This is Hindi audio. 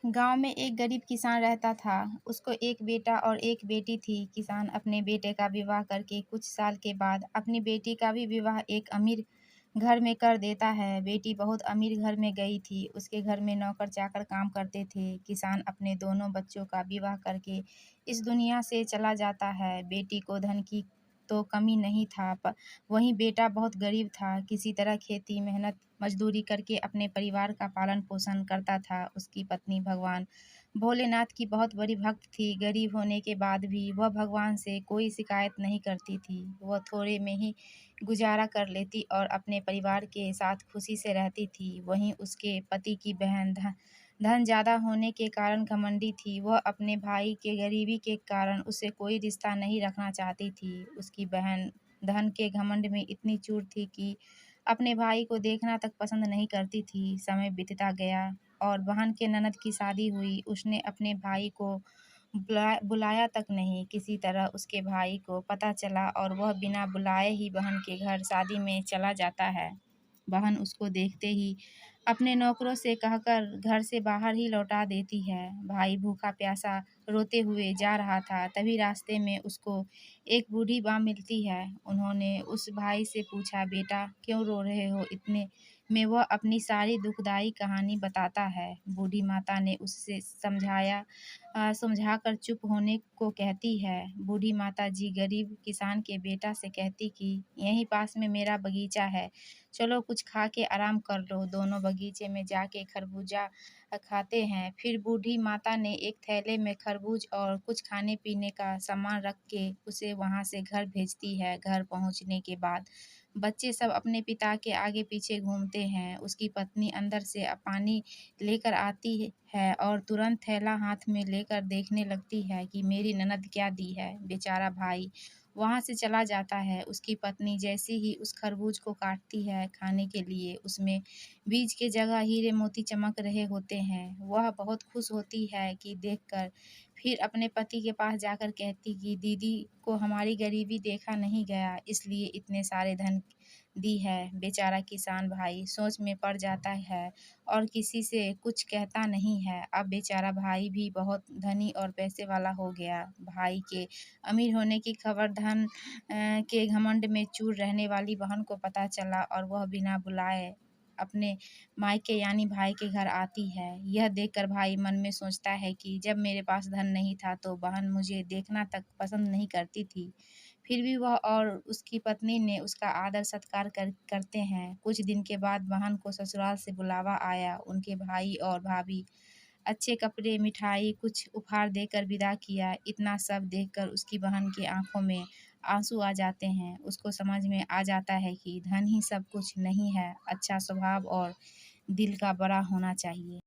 गांव में एक गरीब किसान रहता था। उसको एक बेटा और एक बेटी थी। किसान अपने बेटे का विवाह करके कुछ साल के बाद अपनी बेटी का भी विवाह एक अमीर घर में कर देता है। बेटी बहुत अमीर घर में गई थी। उसके घर में नौकर चाकर काम करते थे। किसान अपने दोनों बच्चों का विवाह करके इस दुनिया से चला जाता है। बेटी को धन की तो कमी नहीं था, पर वहीं बेटा बहुत गरीब था। किसी तरह खेती मेहनत मजदूरी करके अपने परिवार का पालन पोषण करता था। उसकी पत्नी भगवान भोलेनाथ की बहुत बड़ी भक्त थी। गरीब होने के बाद भी वह भगवान से कोई शिकायत नहीं करती थी। वह थोड़े में ही गुजारा कर लेती और अपने परिवार के साथ खुशी से रहती थी। वहीं उसके पति की बहन धन ज़्यादा होने के कारण घमंडी थी। वह अपने भाई के गरीबी के कारण उससे कोई रिश्ता नहीं रखना चाहती थी। उसकी बहन धन के घमंड में इतनी चूर थी कि अपने भाई को देखना तक पसंद नहीं करती थी। समय बीतता गया और बहन के ननद की शादी हुई। उसने अपने भाई को बुलाया तक नहीं। किसी तरह उसके भाई को पता चला और वह बिना बुलाए ही बहन के घर शादी में चला जाता है। बहन उसको देखते ही अपने नौकरों से कहकर घर से बाहर ही लौटा देती है। भाई भूखा प्यासा रोते हुए जा रहा था, तभी रास्ते में उसको एक बूढ़ी माँ मिलती है। उन्होंने उस भाई से पूछा, बेटा क्यों रो रहे हो इतने में वह अपनी सारी दुखदाई कहानी बताता है। बूढ़ी माता ने उससे समझाकर चुप होने को कहती है। बूढ़ी माता जी गरीब किसान के बेटा से कहती कि यहीं पास में मेरा बगीचा है, चलो कुछ खा के आराम कर लो। दोनों बगीचे में जाके खरबूजा खाते हैं। फिर बूढ़ी माता ने एक थैले में खरबूज और कुछ खाने पीने का सामान रख के उसे वहाँ से घर भेजती है। घर पहुँचने के बाद बच्चे सब अपने पिता के आगे पीछे घूमते हैं। उसकी पत्नी अंदर से पानी लेकर आती है और तुरंत थैला हाथ में लेकर देखने लगती है कि मेरी ननद क्या दी है। बेचारा भाई वहाँ से चला जाता है। उसकी पत्नी जैसे ही उस खरबूज को काटती है खाने के लिए, उसमें बीज के जगह हीरे मोती चमक रहे होते हैं। वह बहुत खुश होती है कि देखकर। फिर अपने पति के पास जाकर कहती कि दीदी को हमारी गरीबी देखा नहीं गया, इसलिए इतने सारे धन दी है। बेचारा किसान भाई सोच में पड़ जाता है और किसी से कुछ कहता नहीं है। अब बेचारा भाई भी बहुत धनी और पैसे वाला हो गया। भाई के अमीर होने की खबर धन के घमंड में चूर रहने वाली बहन को पता चला और वह बिना बुलाए अपने मायके यानी भाई के घर आती है। यह देखकर भाई मन में सोचता है कि जब मेरे पास धन नहीं था तो बहन मुझे देखना तक पसंद नहीं करती थी। फिर भी वह और उसकी पत्नी ने उसका आदर सत्कार करते हैं। कुछ दिन के बाद बहन को ससुराल से बुलावा आया। उनके भाई और भाभी अच्छे कपड़े, मिठाई, कुछ उपहार देकर विदा किया। इतना सब देखकर उसकी बहन की आँखों में आँसू आ जाते हैं। उसको समझ में आ जाता है कि धन ही सब कुछ नहीं है, अच्छा स्वभाव और दिल का बड़ा होना चाहिए।